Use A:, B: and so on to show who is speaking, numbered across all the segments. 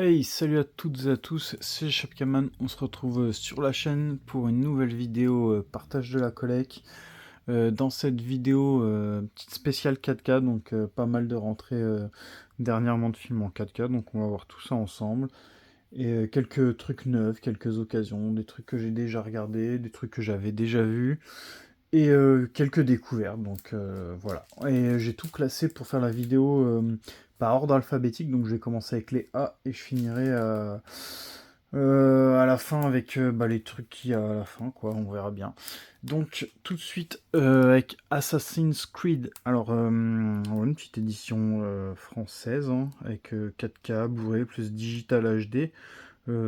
A: Hey, salut à toutes et à tous, c'est Chapkaman, on se retrouve sur la chaîne pour une nouvelle vidéo partage de la collecte. Dans cette vidéo, petite spéciale 4K, donc pas mal de rentrées dernièrement de films en 4K, donc on va voir tout ça ensemble. Et quelques trucs neufs, quelques occasions, des trucs que j'ai déjà regardés, des trucs que j'avais déjà vus, et quelques découvertes, donc voilà. Et j'ai tout classé pour faire la vidéo par ordre alphabétique, donc je vais commencer avec les A et je finirai à la fin avec les trucs qu'il y a à la fin, quoi, on verra bien. Donc tout de suite avec Assassin's Creed, alors une petite édition française, hein, avec 4K, Blu-ray plus Digital HD.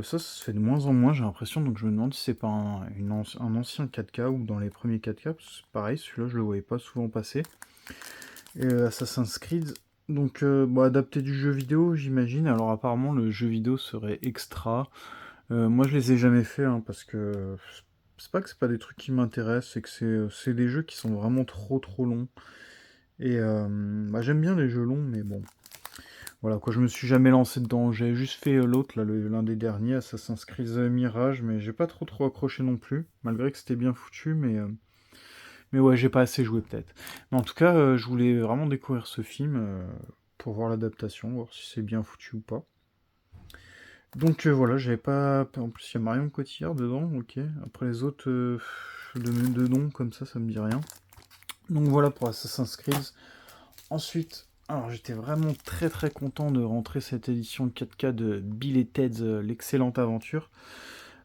A: Ça se fait de moins en moins, j'ai l'impression, donc je me demande si c'est pas un ancien 4K ou dans les premiers 4K, parce que c'est pareil, celui-là je le voyais pas souvent passer. Et Assassin's Creed, donc adapté du jeu vidéo, j'imagine. Alors apparemment le jeu vidéo serait extra. Moi je les ai jamais fait, hein, parce que c'est pas que c'est pas des trucs qui m'intéressent, c'est que c'est des jeux qui sont vraiment trop longs. Et j'aime bien les jeux longs, mais bon, voilà, quoi, je me suis jamais lancé dedans. J'ai juste fait l'autre, là, l'un des derniers, Assassin's Creed Mirage, mais j'ai pas trop accroché non plus, malgré que c'était bien foutu, mais ouais, j'ai pas assez joué peut-être. Mais en tout cas, je voulais vraiment découvrir ce film pour voir l'adaptation, voir si c'est bien foutu ou pas. Donc voilà, j'avais pas. En plus, il y a Marion Cotillard dedans, ok. Après les autres, de noms comme ça me dit rien. Donc voilà pour Assassin's Creed. Ensuite, alors j'étais vraiment très content de rentrer cette édition 4K de Bill et Ted's l'excellente aventure.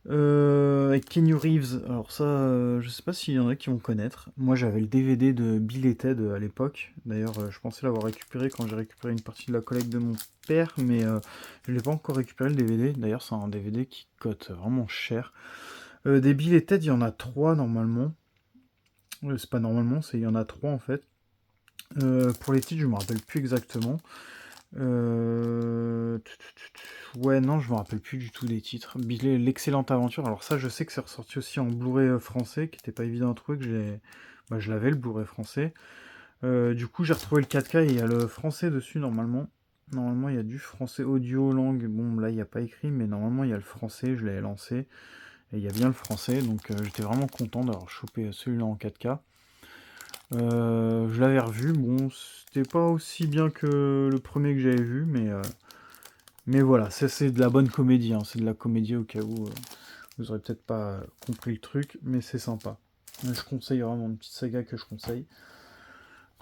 A: Avec Keanu Reeves, alors ça, je sais pas s'il y en a qui vont connaître. Moi j'avais le DVD de Bill et Ted à l'époque. D'ailleurs, je pensais l'avoir récupéré quand j'ai récupéré une partie de la collecte de mon père, mais je l'ai pas encore récupéré le DVD. D'ailleurs, c'est un DVD qui cote vraiment cher. Des Bill et Ted, il y en a trois normalement. C'est pas normalement, il y en a trois en fait. Pour les titres, je me rappelle plus exactement. Euh... Ouais, non, je me rappelle plus du tout des titres. L'excellente aventure. Alors ça, je sais que c'est ressorti aussi en Blu-ray français, qui était pas évident à trouver, que je l'avais le Blu-ray français. Du coup, j'ai retrouvé le 4K et il y a le français dessus normalement. Normalement, il y a du français audio langue. Bon, là, il n'y a pas écrit, mais normalement, il y a le français. Je l'avais lancé et il y a bien le français, donc j'étais vraiment content d'avoir chopé celui-là en 4K. Je l'avais revu, bon, c'était pas aussi bien que le premier que j'avais vu, mais voilà, c'est de la bonne comédie, hein, c'est de la comédie au cas où vous aurez peut-être pas compris le truc, mais c'est sympa. Je conseille vraiment une petite saga que je conseille.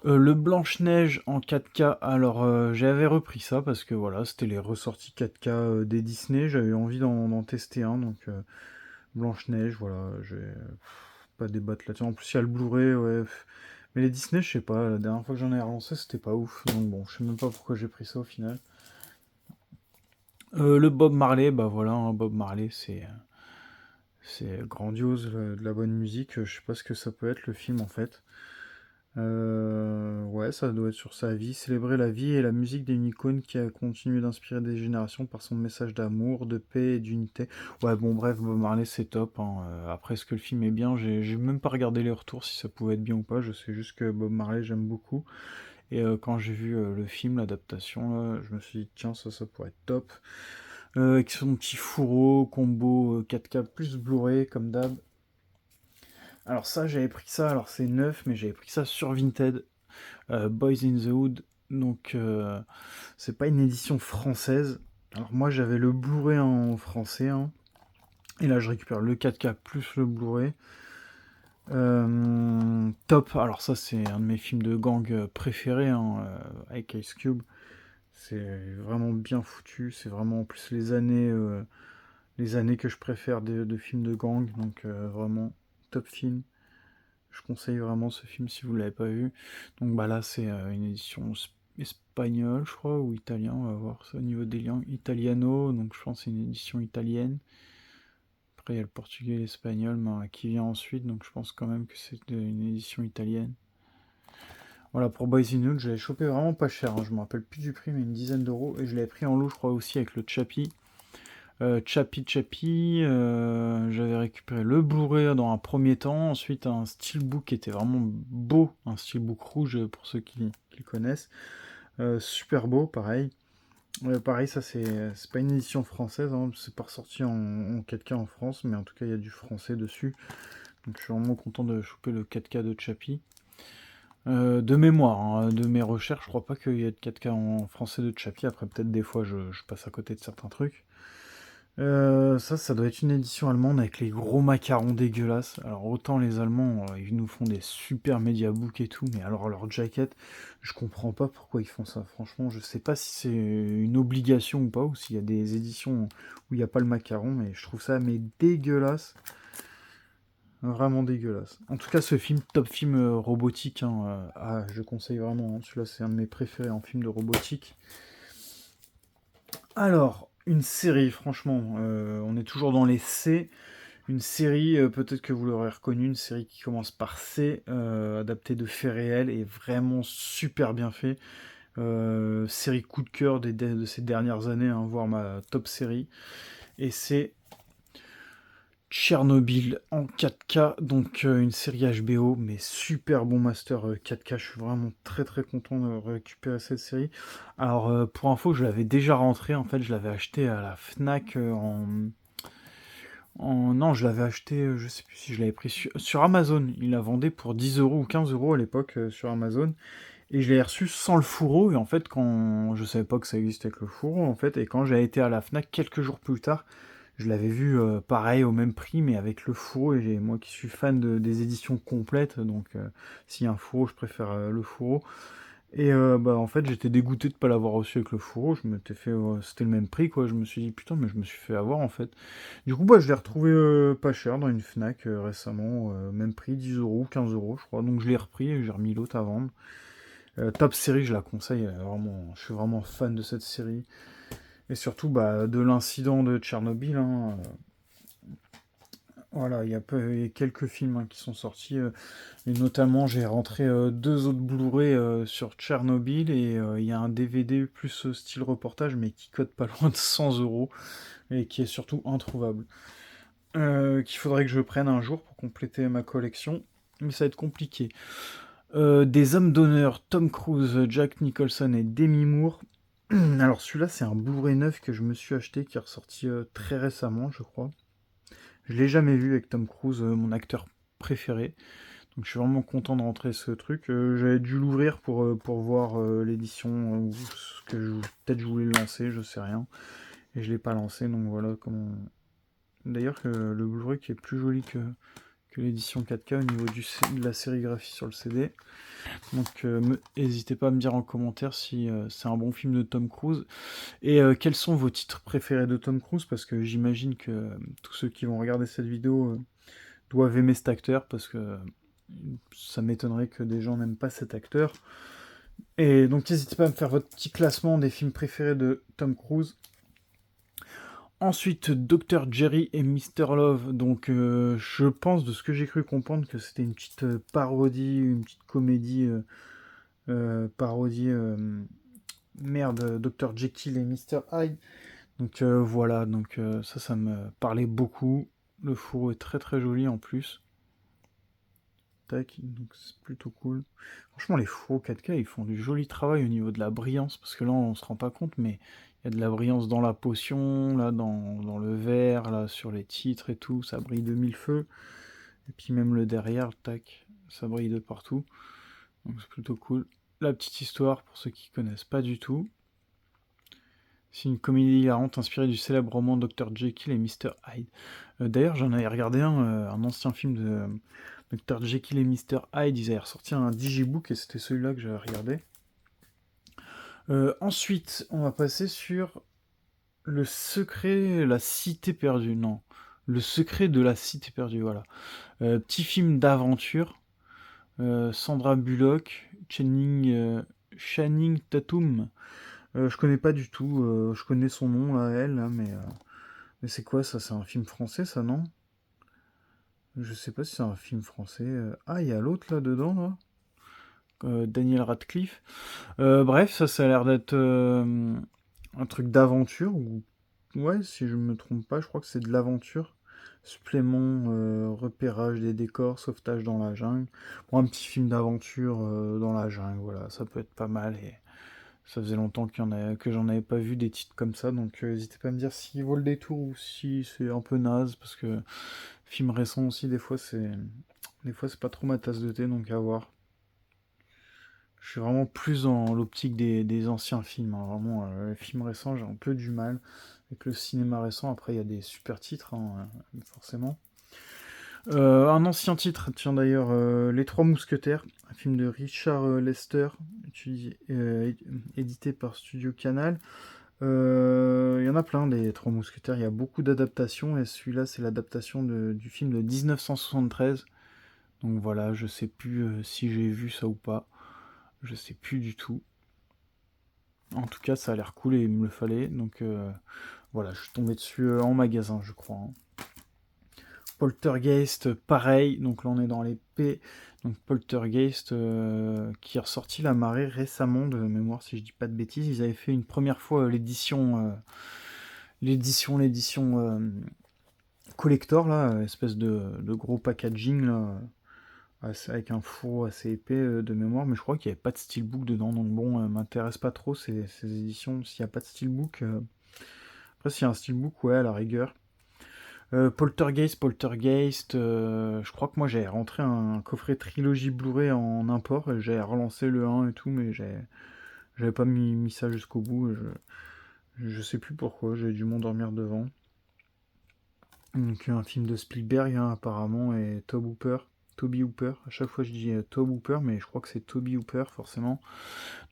A: Le Blanche-Neige en 4K, alors j'avais repris ça parce que voilà, c'était les ressorties 4K des Disney, j'avais envie d'en tester un, donc Blanche-Neige, voilà, j'ai pas débattre là-dessus. En plus, il y a le Blu-ray, ouais. Mais les Disney, je sais pas, la dernière fois que j'en ai relancé, c'était pas ouf. Donc bon, je sais même pas pourquoi j'ai pris ça au final. Le Bob Marley, bah voilà, hein, Bob Marley, c'est grandiose, de la bonne musique. Je sais pas ce que ça peut être le film en fait. Ouais, ça doit être sur sa vie. Célébrer la vie et la musique d'une icône qui a continué d'inspirer des générations par son message d'amour, de paix et d'unité. Ouais, bon, bref, Bob Marley, c'est top, hein. Après, est-ce que le film est bien? J'ai même pas regardé les retours si ça pouvait être bien ou pas. Je sais juste que Bob Marley, j'aime beaucoup. Et quand j'ai vu le film, l'adaptation, là, je me suis dit, tiens, ça pourrait être top. Avec son petit fourreau, combo 4K plus Blu-ray, comme d'hab. Alors ça, j'avais pris ça, alors c'est neuf, mais j'avais pris ça sur Vinted. Boys in the Hood. Donc, c'est pas une édition française. Alors, moi, j'avais le Blu-ray en français, hein. Et là, je récupère le 4K plus le Blu-ray. Top. Alors, ça, c'est un de mes films de gang préférés, hein, avec Ice Cube. C'est vraiment bien foutu. C'est vraiment en plus les années que je préfère de films de gang. Donc, vraiment, top film. Je conseille vraiment ce film si vous l'avez pas vu. Donc bah là c'est une édition espagnole je crois ou italien, on va voir ça au niveau des langues italiano, donc je pense que c'est une édition italienne. Après il y a le portugais et l'espagnol qui vient ensuite, donc je pense quand même que c'est une édition italienne. Voilà pour Boys in Hood, je l'avais chopé vraiment pas cher, hein. Je me rappelle plus du prix mais une dizaine d'euros et je l'avais pris en lot je crois aussi avec le Chappie. Chappie, j'avais récupéré le Blu-ray dans un premier temps, ensuite un steelbook qui était vraiment beau, un steelbook rouge pour ceux qui le connaissent, super beau, pareil. Ouais, pareil, ça c'est pas une édition française, hein, c'est pas ressorti en 4K en France, mais en tout cas il y a du français dessus. Donc je suis vraiment content de choper le 4K de Chappie. De mémoire, hein, de mes recherches, je crois pas qu'il y ait de 4K en français de Chappie. Après, peut-être des fois je passe à côté de certains trucs. Ça doit être une édition allemande avec les gros macarons dégueulasses. Alors autant les Allemands, ils nous font des super mediabooks et tout, mais alors leur jacket, je comprends pas pourquoi ils font ça. Franchement, je sais pas si c'est une obligation ou pas, ou s'il y a des éditions où il n'y a pas le macaron, mais je trouve ça mais dégueulasse. Vraiment dégueulasse. En tout cas, ce film, top film robotique, hein, je conseille vraiment, hein. Celui-là, c'est un de mes préférés en film de robotique. Alors, une série, franchement, on est toujours dans les C. Une série, peut-être que vous l'aurez reconnu, une série qui commence par C, adaptée de faits réels et vraiment super bien fait. Série coup de cœur de ces dernières années, hein, voire ma top série. Et c'est Tchernobyl en 4K, donc une série HBO, mais super bon master 4K. Je suis vraiment très très content de récupérer cette série. Alors, pour info, je l'avais déjà rentré, en fait, je l'avais acheté à la Fnac Non, je l'avais acheté, je sais plus si je l'avais pris sur Amazon. Il la vendait pour 10 euros ou 15 euros à l'époque sur Amazon. Et je l'ai reçu sans le fourreau. Et en fait, quand je savais pas que ça existait avec le fourreau, en fait, et quand j'ai été à la Fnac quelques jours plus tard, je l'avais vu pareil au même prix, mais avec le fourreau. Et moi qui suis fan des éditions complètes, donc s'il y a un fourreau, je préfère le fourreau. Et bah en fait j'étais dégoûté de pas l'avoir reçu avec le fourreau, je m'étais fait c'était le même prix quoi, je me suis dit putain mais je me suis fait avoir en fait. Du coup bah je l'ai retrouvé pas cher dans une Fnac récemment, même prix, 10 euros, 15 euros je crois, donc je l'ai repris et j'ai remis l'autre à vendre. Top série, je la conseille, vraiment, je suis vraiment fan de cette série. Et surtout bah, de l'incident de Tchernobyl, hein, voilà, il y a quelques films hein, qui sont sortis. Et notamment, j'ai rentré deux autres Blu-ray sur Tchernobyl et il y a un DVD plus style reportage, mais qui coûte pas loin de 100 euros et qui est surtout introuvable. Qu'il faudrait que je prenne un jour pour compléter ma collection, mais ça va être compliqué. Des hommes d'honneur, Tom Cruise, Jack Nicholson et Demi Moore. Alors celui-là, c'est un Blu-ray neuf que je me suis acheté qui est ressorti très récemment, je crois. Je l'ai jamais vu avec Tom Cruise, mon acteur préféré. Donc je suis vraiment content de rentrer ce truc. J'avais dû l'ouvrir pour voir l'édition, ou ce que peut-être je voulais le lancer, je sais rien. Et je l'ai pas lancé, donc voilà comment. D'ailleurs que le Blu-ray qui est plus joli que l'édition 4K au niveau de la sérigraphie sur le CD. Donc n'hésitez pas à me dire en commentaire si c'est un bon film de Tom Cruise. Et quels sont vos titres préférés de Tom Cruise? Parce que j'imagine que tous ceux qui vont regarder cette vidéo doivent aimer cet acteur, parce que ça m'étonnerait que des gens n'aiment pas cet acteur. Et donc n'hésitez pas à me faire votre petit classement des films préférés de Tom Cruise. Ensuite, Dr. Jerry et Mr. Love. Donc je pense de ce que j'ai cru comprendre que c'était une petite parodie, une petite comédie parodie merde, Dr. Jekyll et Mr. Hyde. Donc voilà, donc ça me parlait beaucoup. Le fourreau est très très joli en plus. Tac, donc c'est plutôt cool. Franchement, les fourreaux 4K, ils font du joli travail au niveau de la brillance, parce que là, on se rend pas compte, mais il y a de la brillance dans la potion, là, dans le verre, là, sur les titres et tout, ça brille de mille feux. Et puis même le derrière, tac, ça brille de partout. Donc c'est plutôt cool. La petite histoire, pour ceux qui connaissent pas du tout. C'est une comédie hilarante inspirée du célèbre roman Dr. Jekyll et Mr. Hyde. D'ailleurs, j'en avais regardé un ancien film de Dr. Jekyll et Mr. Hyde. Ils avaient ressorti un digibook et c'était celui-là que j'avais regardé. Ensuite, on va passer sur Le secret, la cité perdue. Non, Le secret de la cité perdue, voilà. Petit film d'aventure. Sandra Bullock, Channing Tatum. Je connais pas du tout. Je connais son nom, là, elle, là, mais c'est quoi ça? C'est un film français, ça, non? Je sais pas si c'est un film français. Ah, il y a l'autre là-dedans, là. Daniel Radcliffe. Bref, ça a l'air d'être un truc d'aventure. Ouais, si je me trompe pas, je crois que c'est de l'aventure. Supplément, repérage des décors, sauvetage dans la jungle. Bon, un petit film d'aventure dans la jungle, voilà, ça peut être pas mal. Et Ça faisait longtemps que j'en avais pas vu des titres comme ça, donc n'hésitez pas à me dire s'il vaut le détour ou si c'est un peu naze, parce que film récent aussi, des fois c'est pas trop ma tasse de thé, donc à voir. Je suis vraiment plus dans l'optique des anciens films, hein. Vraiment, les films récents, j'ai un peu du mal. Avec le cinéma récent, après, il y a des super titres, hein, forcément. Un ancien titre, tiens d'ailleurs, Les Trois Mousquetaires, un film de Richard Lester, édité par Studio Canal. Il y en a plein des Trois Mousquetaires, il y a beaucoup d'adaptations, et celui-là, c'est l'adaptation du film de 1973. Donc voilà, je sais plus si j'ai vu ça ou pas. Je sais plus du tout. En tout cas, ça a l'air cool et il me le fallait. Donc voilà, je suis tombé dessus en magasin, je crois, hein. Poltergeist, pareil. Donc là, on est dans les P. Donc Poltergeist, qui est ressorti la marée récemment, de mémoire, si je dis pas de bêtises. Ils avaient fait une première fois l'édition collector, là, espèce de gros packaging, là, avec un fourreau assez épais de mémoire, mais je crois qu'il n'y avait pas de steelbook dedans, donc bon, m'intéresse pas trop ces éditions s'il n'y a pas de steelbook. Après, s'il y a un steelbook, ouais, à la rigueur. Poltergeist, je crois que moi j'avais rentré un coffret trilogie Blu-ray en import, et j'avais relancé le 1 et tout, mais j'avais pas mis ça jusqu'au bout, je sais plus pourquoi, j'ai dû m'endormir devant. Donc un film de Spielberg, hein, apparemment, et Toby Hooper. À chaque fois je dis Tobe Hooper, mais je crois que c'est Toby Hooper forcément.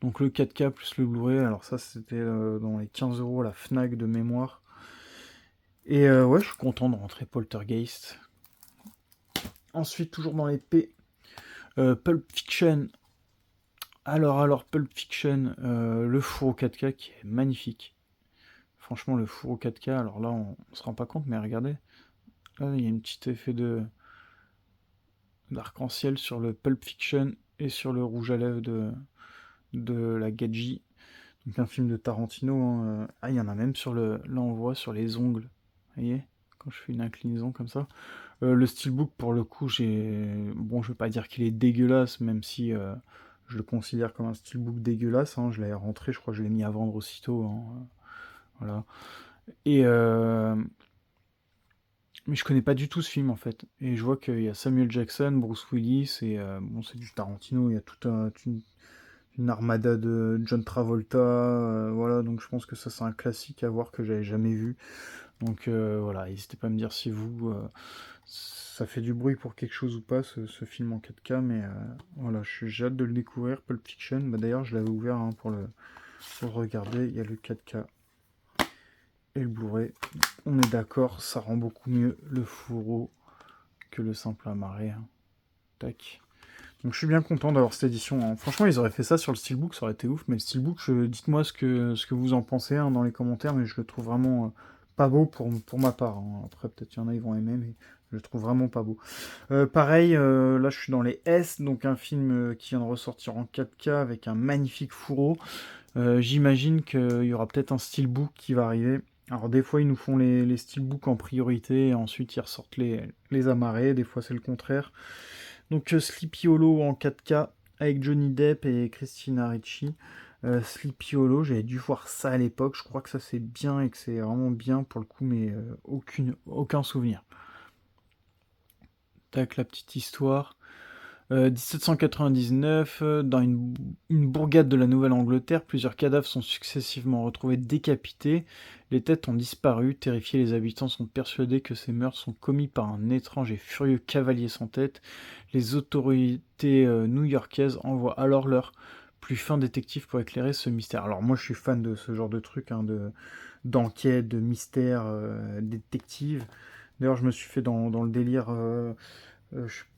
A: Donc le 4K plus le Blu-ray, alors ça c'était dans les 15 € à la Fnac de mémoire. Et ouais, je suis content de rentrer Poltergeist. Ensuite, toujours dans les P, Pulp Fiction. Alors Pulp Fiction, le four au 4K qui est magnifique. Franchement, le four au 4K, alors là on se rend pas compte, mais regardez. Là, il y a un petit effet d'arc-en-ciel sur le Pulp Fiction et sur le rouge à lèvres de la Gadji. Donc un film de Tarantino, hein. Ah, il y en a même sur le. Là, on voit sur les ongles. Vous voyez? Quand je fais une inclinaison comme ça. Le steelbook, pour le coup, bon, je vais pas dire qu'il est dégueulasse, même si je le considère comme un steelbook dégueulasse, hein. Je l'avais rentré, je crois que je l'ai mis à vendre aussitôt, hein. Voilà. Et. Mais je connais pas du tout ce film en fait. Et je vois qu'il y a Samuel Jackson, Bruce Willis, et bon, c'est du Tarantino, il y a toute une armada de John Travolta, voilà, donc je pense que ça c'est un classique à voir que j'avais jamais vu. Donc voilà, n'hésitez pas à me dire si ça fait du bruit pour quelque chose ou pas, ce film en 4K, mais voilà, j'ai hâte de le découvrir, Pulp Fiction. Bah, d'ailleurs, je l'avais ouvert, hein, pour le regarder, il y a le 4K et le Blu-ray. On est d'accord, ça rend beaucoup mieux le fourreau que le simple amarré, hein. Tac. Donc je suis bien content d'avoir cette édition, hein. Franchement, ils auraient fait ça sur le steelbook, ça aurait été ouf. Mais le steelbook, dites-moi ce que vous en pensez, hein, dans les commentaires, mais je le trouve vraiment pas beau pour ma part, hein. Après, peut-être qu'il y en a, ils vont aimer, mais je le trouve vraiment pas beau. Pareil, là je suis dans les S, donc un film qui vient de ressortir en 4K avec un magnifique fourreau. J'imagine qu'il y aura peut-être un steelbook qui va arriver. Alors des fois ils nous font les steelbooks en priorité et ensuite ils ressortent les amarrés, des fois c'est le contraire. Donc Sleepy Hollow en 4K avec Johnny Depp et Christina Ricci. Sleepy Hollow, j'avais dû voir ça à l'époque, je crois que ça c'est bien et que c'est vraiment bien pour le coup, mais aucun souvenir. Tac, la petite histoire. 1799, dans une bourgade de la Nouvelle-Angleterre, plusieurs cadavres sont successivement retrouvés décapités. Les têtes ont disparu. Terrifiés, les habitants sont persuadés que ces meurtres sont commis par un étrange et furieux cavalier sans tête. Les autorités new-yorkaises envoient alors leur plus fin détective pour éclairer ce mystère. Alors moi je suis fan de ce genre de truc, hein, d'enquête, de mystère, détective. D'ailleurs je me suis fait dans le délire...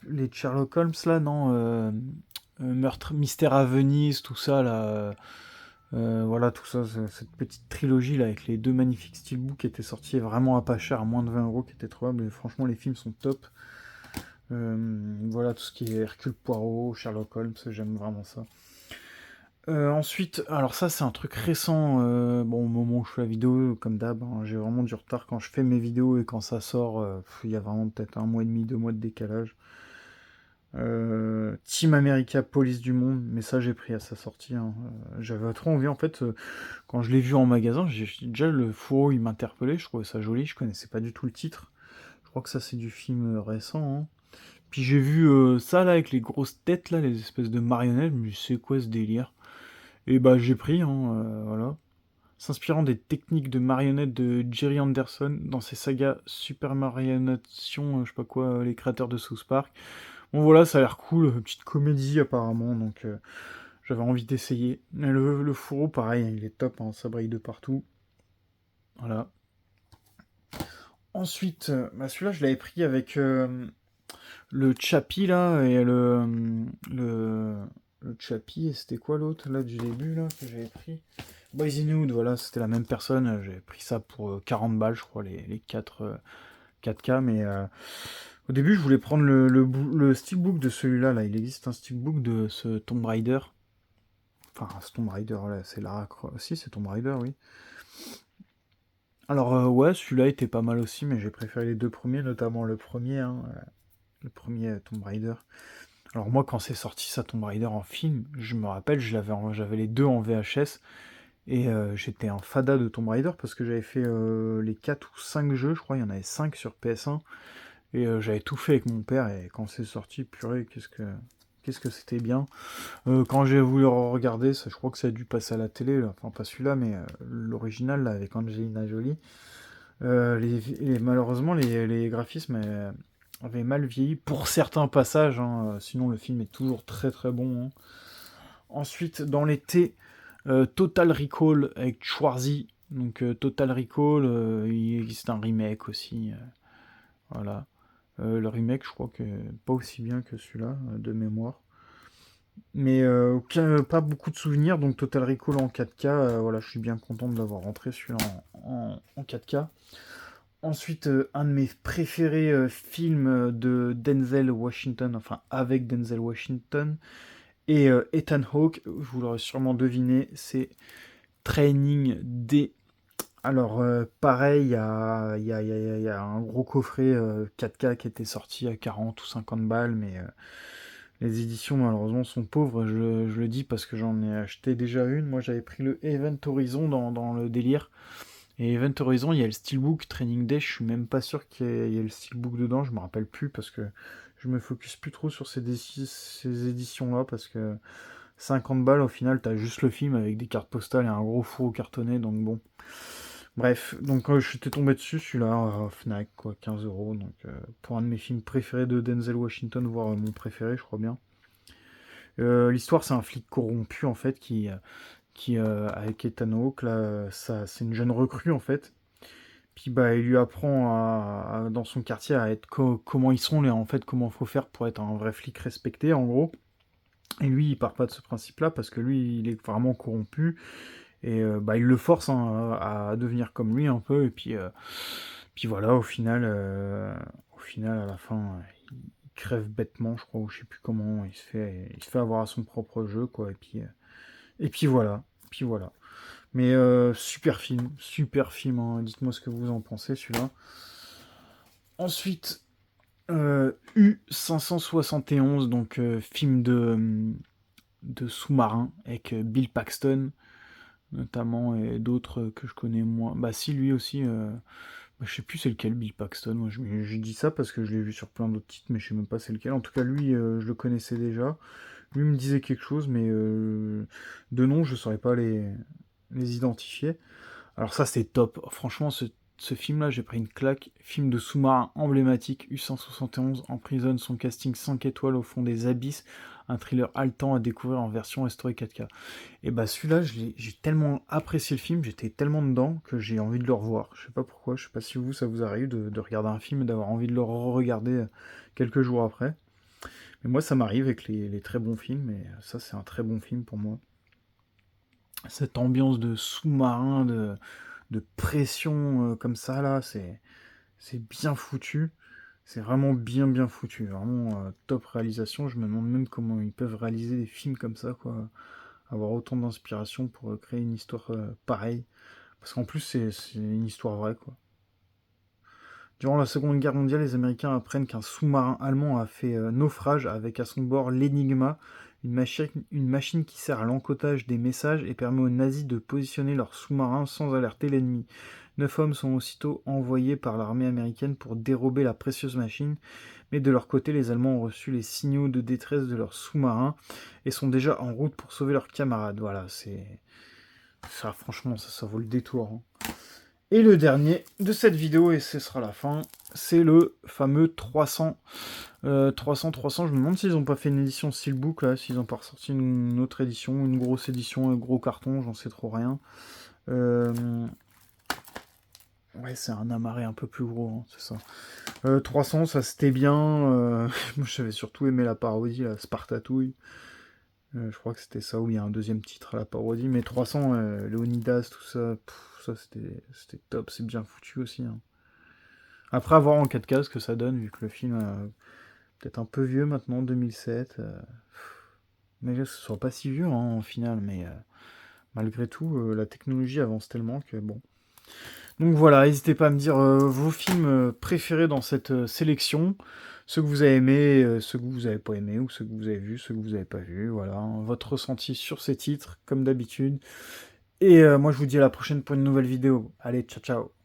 A: les Sherlock Holmes là, non, Meurtre, Mystère à Venise, tout ça là, voilà, tout ça, cette petite trilogie là avec les deux magnifiques steelbooks qui étaient sortis vraiment à pas cher, à moins de 20 euros, qui étaient trouvables. Et franchement, les films sont top. Voilà, tout ce qui est Hercule Poirot, Sherlock Holmes, j'aime vraiment ça. Ensuite, alors ça c'est un truc récent, bon, au moment où je fais la vidéo, comme d'hab, hein, j'ai vraiment du retard quand je fais mes vidéos et quand ça sort, il y a vraiment peut-être un mois et demi, 2 mois de décalage. Team America Police du Monde, mais ça j'ai pris à sa sortie, hein. J'avais trop envie en fait, quand je l'ai vu en magasin, déjà le fourreau il m'interpellait, je trouvais ça joli, je connaissais pas du tout le titre. Je crois que ça c'est du film récent, hein. Puis j'ai vu ça là avec les grosses têtes là, les espèces de marionnettes, je me suis dit, c'est quoi ce délire? Et bah j'ai pris, hein, voilà. S'inspirant des techniques de marionnettes de Jerry Anderson dans ses sagas Super Marionnettation, je sais pas quoi, les créateurs de South Park. Bon voilà, ça a l'air cool, petite comédie apparemment, donc j'avais envie d'essayer. Le fourreau, pareil, il est top, hein, ça brille de partout. Voilà. Ensuite, bah celui-là, je l'avais pris avec le Chappie, là, et le Chappie, et c'était quoi l'autre, là, du début, là, que j'avais pris? Boys in the Hood, voilà, c'était la même personne, j'avais pris ça pour 40 balles, je crois, les 4K, mais au début, je voulais prendre le steelbook de celui-là, là, il existe un steelbook de ce Tomb Raider. Enfin, ce Tomb Raider, là, c'est Lara Croft. Si, c'est Tomb Raider, oui. Alors, ouais, celui-là était pas mal aussi, mais j'ai préféré les deux premiers, notamment le premier, hein, le premier Tomb Raider. Alors, moi, quand c'est sorti, ça, Tomb Raider en film, je me rappelle, j'avais les deux en VHS, et j'étais un fada de Tomb Raider parce que j'avais fait les 4 ou 5 jeux, je crois, il y en avait 5 sur PS1, et j'avais tout fait avec mon père, et quand c'est sorti, purée, qu'est-ce que c'était bien. Quand j'ai voulu regarder, ça, je crois que ça a dû passer à la télé, là. Enfin pas celui-là, mais l'original là, avec Angelina Jolie. Malheureusement, les graphismes avaient mal vieilli pour certains passages, hein. Sinon, le film est toujours très très bon, hein. Ensuite, dans l'été, Total Recall avec Schwarzy. Donc Total Recall, il existe un remake aussi. Voilà. Le remake, je crois que pas aussi bien que celui-là, de mémoire. Mais pas beaucoup de souvenirs, donc Total Recall en 4K, voilà, je suis bien content de l'avoir rentré celui-là en 4K. Ensuite, un de mes préférés films de Denzel Washington, enfin avec Denzel Washington, et Ethan Hawke, vous l'aurez sûrement deviné, c'est Training D. Alors, pareil, il y a un gros coffret 4K qui était sorti à 40 ou 50 balles, mais les éditions, malheureusement, sont pauvres. Je le dis parce que j'en ai acheté déjà une. Moi, j'avais pris le Event Horizon dans le délire. Et Event Horizon, il y a le Steelbook Training Day. Je suis même pas sûr qu'il y ait le Steelbook dedans. Je me rappelle plus parce que je me focus plus trop sur ces éditions-là parce que 50 balles, au final, t'as juste le film avec des cartes postales et un gros fourreau cartonné. Donc bon. Bref, donc je suis tombé dessus, celui-là, Fnac, quoi, 15 euros. Donc pour un de mes films préférés de Denzel Washington, voire mon préféré, je crois bien. L'histoire, c'est un flic corrompu, en fait, qui avec Ethan Hawke, là, ça, c'est une jeune recrue, en fait. Puis, bah, il lui apprend dans son quartier à être comment ils sont, en fait, comment faut faire pour être un vrai flic respecté, en gros. Et lui, il part pas de ce principe-là, parce que lui, il est vraiment corrompu. Et bah, il le force, hein, à devenir comme lui, un peu. Et puis voilà, au final, à la fin, il crève bêtement, je crois, ou je sais plus comment. Il se fait avoir à son propre jeu, quoi. Et puis voilà. Puis voilà. Mais super film, hein. Dites-moi ce que vous en pensez, celui-là. Ensuite, U571, donc film de sous-marin avec Bill Paxton, notamment, et d'autres que je connais moins. Bah si, lui aussi, bah, je sais plus c'est lequel, Bill Paxton. Moi, je dis ça parce que je l'ai vu sur plein d'autres titres, mais je sais même pas c'est lequel. En tout cas, lui, je le connaissais déjà. Lui me disait quelque chose, mais de nom, je saurais pas les identifier. Alors ça, c'est top. Franchement, ce film-là, j'ai pris une claque. Film de sous-marin emblématique, U-171 emprisonne son casting 5 étoiles au fond des abysses. Un thriller haletant à découvrir en version restaurée 4K. Et bah celui-là, j'ai tellement apprécié le film, j'étais tellement dedans que j'ai envie de le revoir. Je sais pas pourquoi, je sais pas si vous, ça vous arrive de regarder un film et d'avoir envie de le re-regarder quelques jours après. Mais moi, ça m'arrive avec les très bons films, et ça, c'est un très bon film pour moi. Cette ambiance de sous-marin, de pression comme ça, là, c'est bien foutu. C'est vraiment bien bien foutu. Vraiment top réalisation. Je me demande même comment ils peuvent réaliser des films comme ça, quoi. Avoir autant d'inspiration pour créer une histoire pareille. Parce qu'en plus, c'est une histoire vraie, quoi. Durant la Seconde Guerre mondiale, les Américains apprennent qu'un sous-marin allemand a fait naufrage avec à son bord l'Enigma, une machine qui sert à l'encodage des messages et permet aux nazis de positionner leurs sous-marins sans alerter l'ennemi. 9 hommes sont aussitôt envoyés par l'armée américaine pour dérober la précieuse machine, mais de leur côté, les Allemands ont reçu les signaux de détresse de leurs sous-marins et sont déjà en route pour sauver leurs camarades. Voilà, c'est... Ça, franchement, ça vaut le détour. Hein. Et le dernier de cette vidéo, et ce sera la fin, c'est le fameux 300. 300, je me demande s'ils n'ont pas fait une édition Steelbook, là, s'ils n'ont pas ressorti une autre édition, une grosse édition, un gros carton, j'en sais trop rien. Ouais, c'est un amarré un peu plus gros, hein, c'est ça. 300, ça c'était bien. Moi, j'avais surtout aimé la parodie, la Spartatouille. Je crois que c'était ça, où il y a un deuxième titre à la parodie. Mais 300, Léonidas, tout ça, ça c'était top, c'est bien foutu aussi. Hein. Après, à voir en 4K ce que ça donne, vu que le film peut-être un peu vieux maintenant, 2007. Mais ce soit pas si vieux hein, en final, mais malgré tout, la technologie avance tellement que bon. Donc voilà, n'hésitez pas à me dire vos films préférés dans cette sélection, ceux que vous avez aimés, ceux que vous n'avez pas aimés, ou ceux que vous avez vus, ceux que vous n'avez pas vus, voilà, hein, votre ressenti sur ces titres, comme d'habitude. Et moi je vous dis à la prochaine pour une nouvelle vidéo. Allez, ciao ciao.